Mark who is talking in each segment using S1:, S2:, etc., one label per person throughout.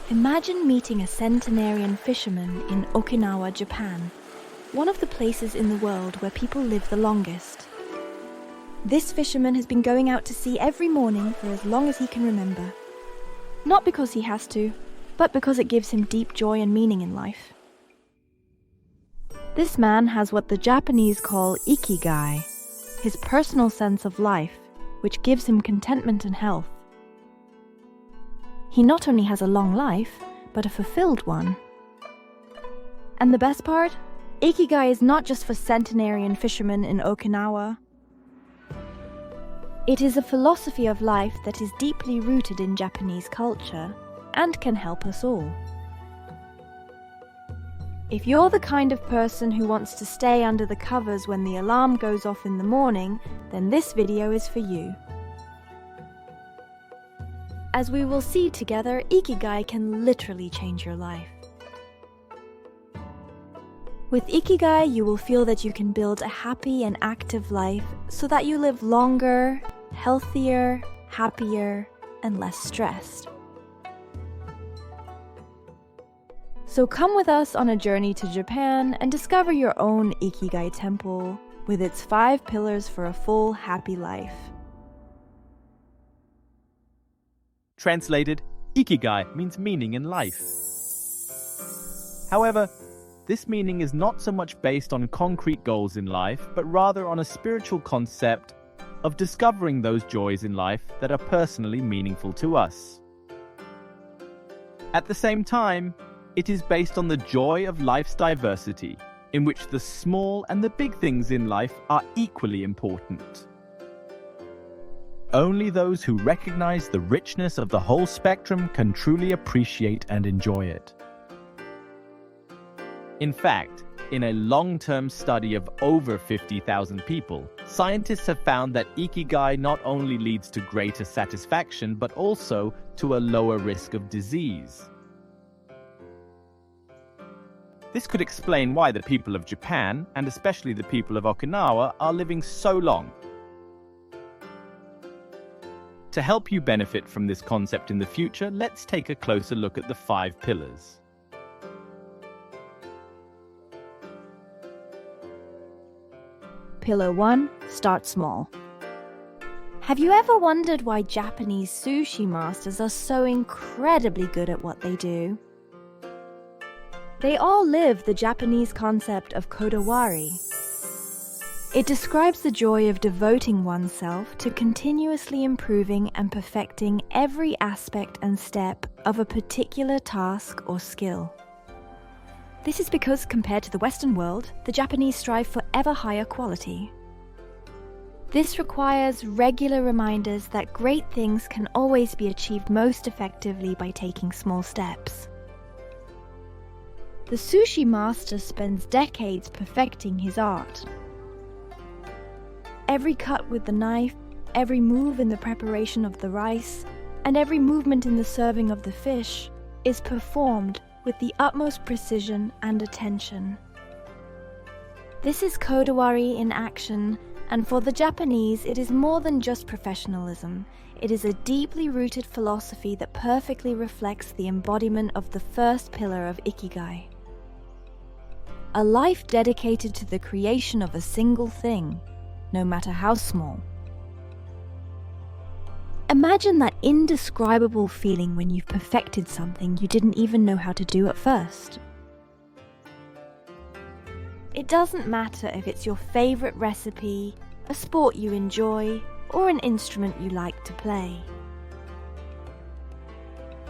S1: Imagine meeting a centenarian fisherman in Okinawa, Japan, one of the places in the world where people live the longest. This fisherman has been going out to sea every morning for as long as he can remember. Not because he has to, but because it gives him deep joy and meaning in life. This man has what the Japanese call Ikigai, his personal sense of life, which gives him contentment and health. He not only has a long life, but a fulfilled one. And the best part? Ikigai is not just for centenarian fishermen in Okinawa. It is a philosophy of life that is deeply rooted in Japanese culture and can help us all. If you're the kind of person who wants to stay under the covers when the alarm goes off in the morning, then this video is for you. As we will see together, Ikigai can literally change your life. With Ikigai, you will feel that you can build a happy and active life so that you live longer, healthier, happier, and less stressed. So come with us on a journey to Japan and discover your own Ikigai temple with its 5 pillars for a full, happy life.
S2: Translated, Ikigai means meaning in life. However, this meaning is not so much based on concrete goals in life, but rather on a spiritual concept of discovering those joys in life that are personally meaningful to us. At the same time, it is based on the joy of life's diversity, in which the small and the big things in life are equally important. Only those who recognize the richness of the whole spectrum can truly appreciate and enjoy it. In fact, in a long-term study of over 50,000 people, scientists have found that Ikigai not only leads to greater satisfaction, but also to a lower risk of disease. This could explain why the people of Japan, and especially the people of Okinawa, are living so long. To help you benefit from this concept in the future, let's take a closer look at the 5 pillars.
S1: Pillar 1. Start small. Have you ever wondered why Japanese sushi masters are so incredibly good at what they do? They all live the Japanese concept of kodawari. It describes the joy of devoting oneself to continuously improving and perfecting every aspect and step of a particular task or skill. This is because, compared to the Western world, the Japanese strive for ever higher quality. This requires regular reminders that great things can always be achieved most effectively by taking small steps. The sushi master spends decades perfecting his art. Every cut with the knife, every move in the preparation of the rice, and every movement in the serving of the fish is performed with the utmost precision and attention. This is kodawari in action, and for the Japanese, it is more than just professionalism. It is a deeply rooted philosophy that perfectly reflects the embodiment of the first pillar of Ikigai. A life dedicated to the creation of a single thing, no matter how small. Imagine that indescribable feeling when you've perfected something you didn't even know how to do at first. It doesn't matter if it's your favorite recipe, a sport you enjoy, or an instrument you like to play.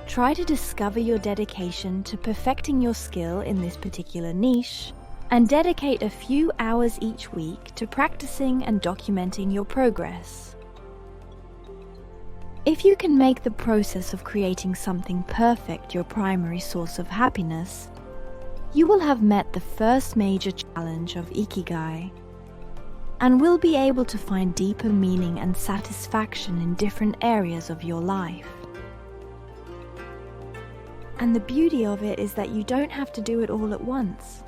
S1: Try to discover your dedication to perfecting your skill in this particular niche, and dedicate a few hours each week to practicing and documenting your progress. If you can make the process of creating something perfect your primary source of happiness, you will have met the first major challenge of Ikigai, and will be able to find deeper meaning and satisfaction in different areas of your life. And the beauty of it is that you don't have to do it all at once.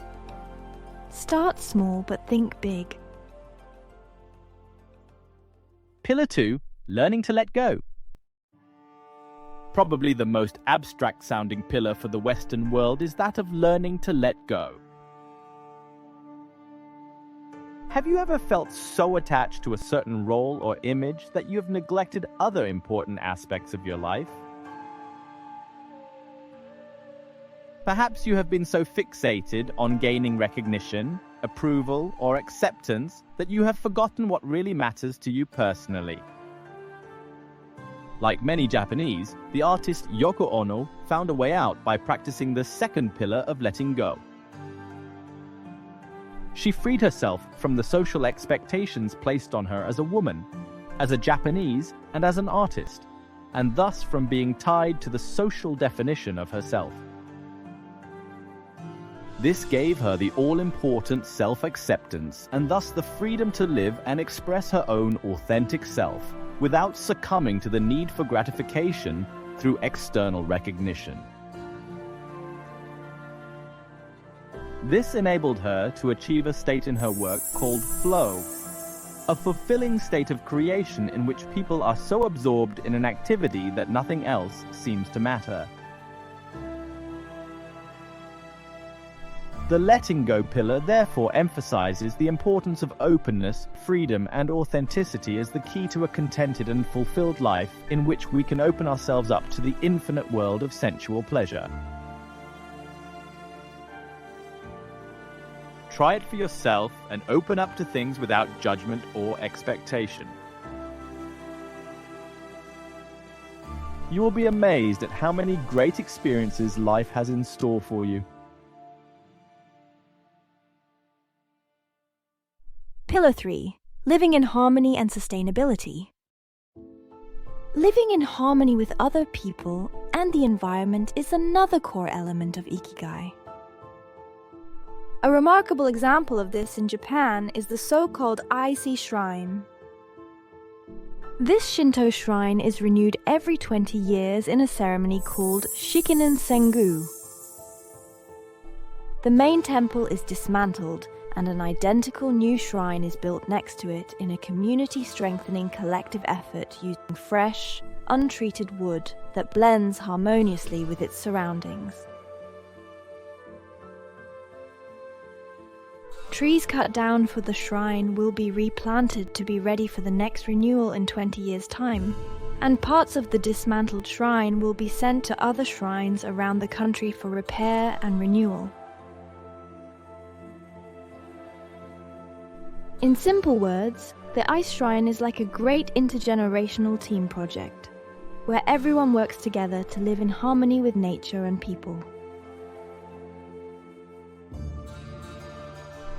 S1: Start small but think big.
S2: Pillar 2. Learning to let go. Probably the most abstract-sounding pillar for the Western world is that of learning to let go. Have you ever felt so attached to a certain role or image that you have neglected other important aspects of your life? Perhaps you have been so fixated on gaining recognition, approval, or acceptance that you have forgotten what really matters to you personally. Like many Japanese, the artist Yoko Ono found a way out by practicing the second pillar of letting go. She freed herself from the social expectations placed on her as a woman, as a Japanese, and as an artist, and thus from being tied to the social definition of herself. This gave her the all-important self-acceptance and thus the freedom to live and express her own authentic self without succumbing to the need for gratification through external recognition. This enabled her to achieve a state in her work called flow, a fulfilling state of creation in which people are so absorbed in an activity that nothing else seems to matter. The letting go pillar therefore emphasizes the importance of openness, freedom, and authenticity as the key to a contented and fulfilled life in which we can open ourselves up to the infinite world of sensual pleasure. Try it for yourself and open up to things without judgment or expectation. You will be amazed at how many great experiences life has in store for you.
S1: Pillar 3. Living in harmony and sustainability. Living in harmony with other people and the environment is another core element of Ikigai. A remarkable example of this in Japan is the so-called Icy Shrine. This Shinto shrine is renewed every 20 years in a ceremony called Shikinen Sengu. The main temple is dismantled and an identical new shrine is built next to it in a community-strengthening collective effort using fresh, untreated wood that blends harmoniously with its surroundings. Trees cut down for the shrine will be replanted to be ready for the next renewal in 20 years' time, and parts of the dismantled shrine will be sent to other shrines around the country for repair and renewal. In simple words, the Ice Shrine is like a great intergenerational team project, where everyone works together to live in harmony with nature and people.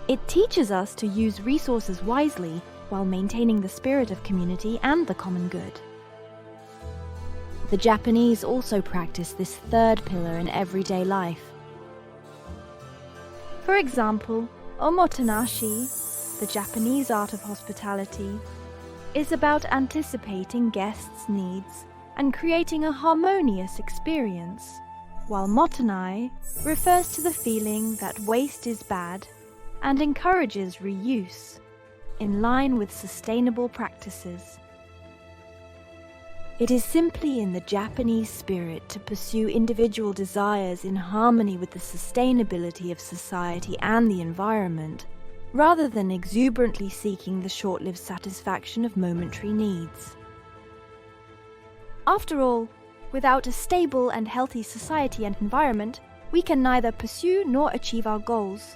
S1: It teaches us to use resources wisely while maintaining the spirit of community and the common good. The Japanese also practice this third pillar in everyday life. For example, omotenashi, the Japanese art of hospitality, is about anticipating guests' needs and creating a harmonious experience, while motenai refers to the feeling that waste is bad and encourages reuse, in line with sustainable practices. It is simply in the Japanese spirit to pursue individual desires in harmony with the sustainability of society and the environment, rather than exuberantly seeking the short-lived satisfaction of momentary needs. After all, without a stable and healthy society and environment, we can neither pursue nor achieve our goals.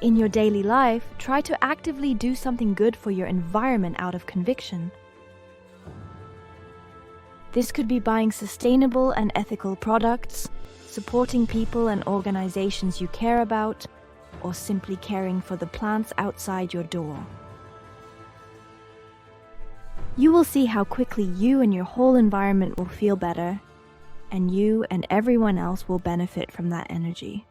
S1: In your daily life, try to actively do something good for your environment out of conviction. This could be buying sustainable and ethical products, supporting people and organizations you care about, or simply caring for the plants outside your door. You will see how quickly you and your whole environment will feel better, and you and everyone else will benefit from that energy.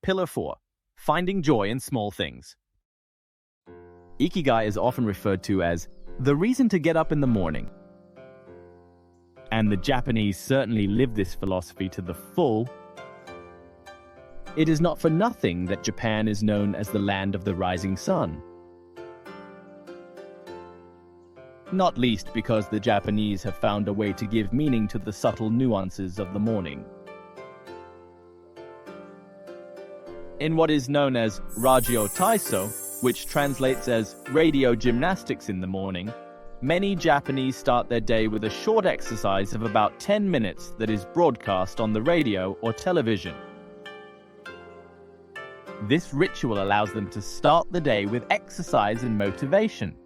S2: Pillar 4. Finding joy in small things. Ikigai is often referred to as the reason to get up in the morning. And the Japanese certainly live this philosophy to the full. It is not for nothing that Japan is known as the land of the rising sun. not least because the Japanese have found a way to give meaning to the subtle nuances of the morning. In what is known as Radio Taiso, which translates as radio gymnastics in the morning, many Japanese start their day with a short exercise of about 10 minutes that is broadcast on the radio or television. This ritual allows them to start the day with exercise and motivation.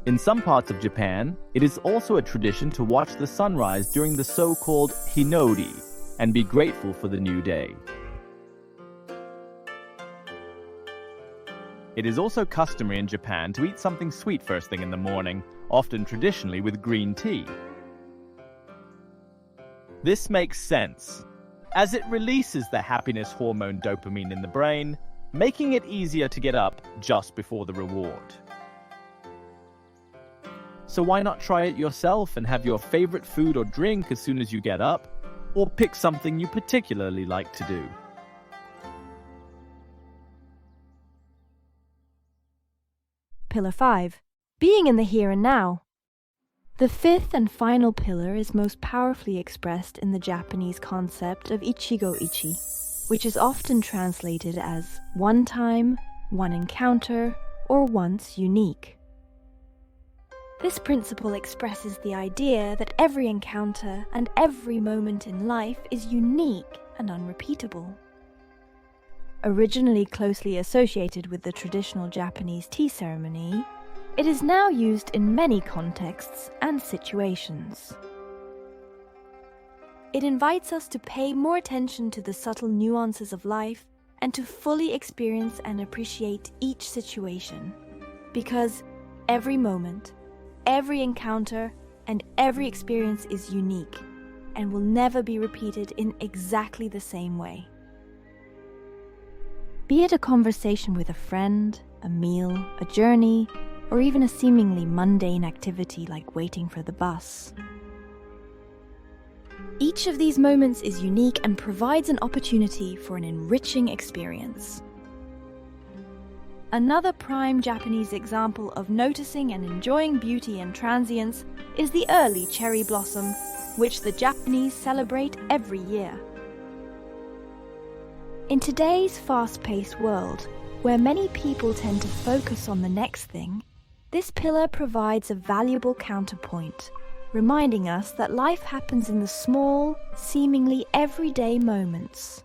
S2: In some parts of Japan, it is also a tradition to watch the sunrise during the so-called hinori and be grateful for the new day. It is also customary in Japan to eat something sweet first thing in the morning, often traditionally with green tea. This makes sense, as it releases the happiness hormone dopamine in the brain, making it easier to get up just before the reward. So why not try it yourself and have your favorite food or drink as soon as you get up, or pick something you particularly like to do?
S1: Pillar 5. Being in the here and now. The fifth and final pillar is most powerfully expressed in the Japanese concept of Ichigo Ichi, which is often translated as one time, one encounter, or once unique. This principle expresses the idea that every encounter and every moment in life is unique and unrepeatable. Originally closely associated with the traditional Japanese tea ceremony, it is now used in many contexts and situations. It invites us to pay more attention to the subtle nuances of life and to fully experience and appreciate each situation, because every moment, every encounter, and every experience is unique and will never be repeated in exactly the same way. Be it a conversation with a friend, a meal, a journey, or even a seemingly mundane activity like waiting for the bus. Each of these moments is unique and provides an opportunity for an enriching experience. Another prime Japanese example of noticing and enjoying beauty and transience is the early cherry blossom, which the Japanese celebrate every year. In today's fast-paced world, where many people tend to focus on the next thing, this pillar provides a valuable counterpoint, reminding us that life happens in the small, seemingly everyday moments.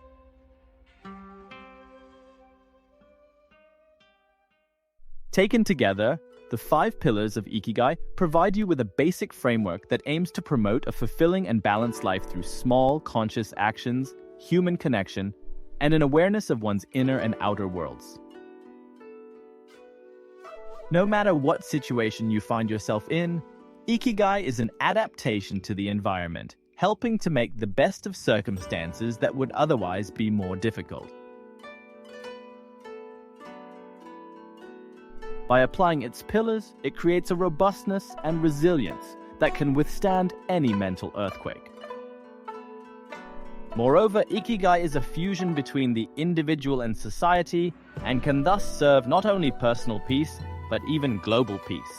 S2: Taken together, the 5 pillars of Ikigai provide you with a basic framework that aims to promote a fulfilling and balanced life through small, conscious actions, human connection, and an awareness of one's inner and outer worlds. No matter what situation you find yourself in, Ikigai is an adaptation to the environment, helping to make the best of circumstances that would otherwise be more difficult. By applying its pillars, it creates a robustness and resilience that can withstand any mental earthquake. Moreover, Ikigai is a fusion between the individual and society and can thus serve not only personal peace, but even global peace.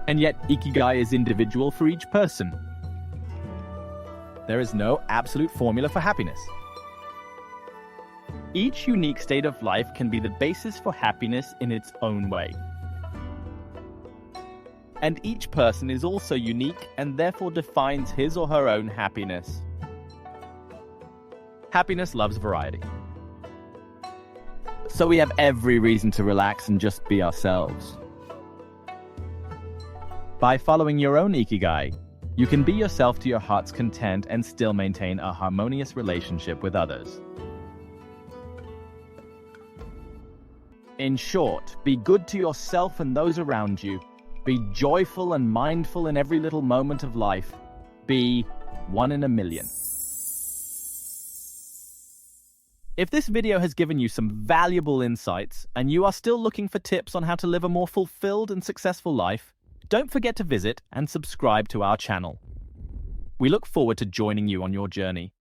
S2: And yet, Ikigai is individual for each person. There is no absolute formula for happiness. Each unique state of life can be the basis for happiness in its own way. And each person is also unique and therefore defines his or her own happiness. Happiness loves variety. So we have every reason to relax and just be ourselves. By following your own Ikigai, you can be yourself to your heart's content and still maintain a harmonious relationship with others. In short, be good to yourself and those around you. Be joyful and mindful in every little moment of life. Be one in a million. If this video has given you some valuable insights and you are still looking for tips on how to live a more fulfilled and successful life, don't forget to visit and subscribe to our channel. We look forward to joining you on your journey.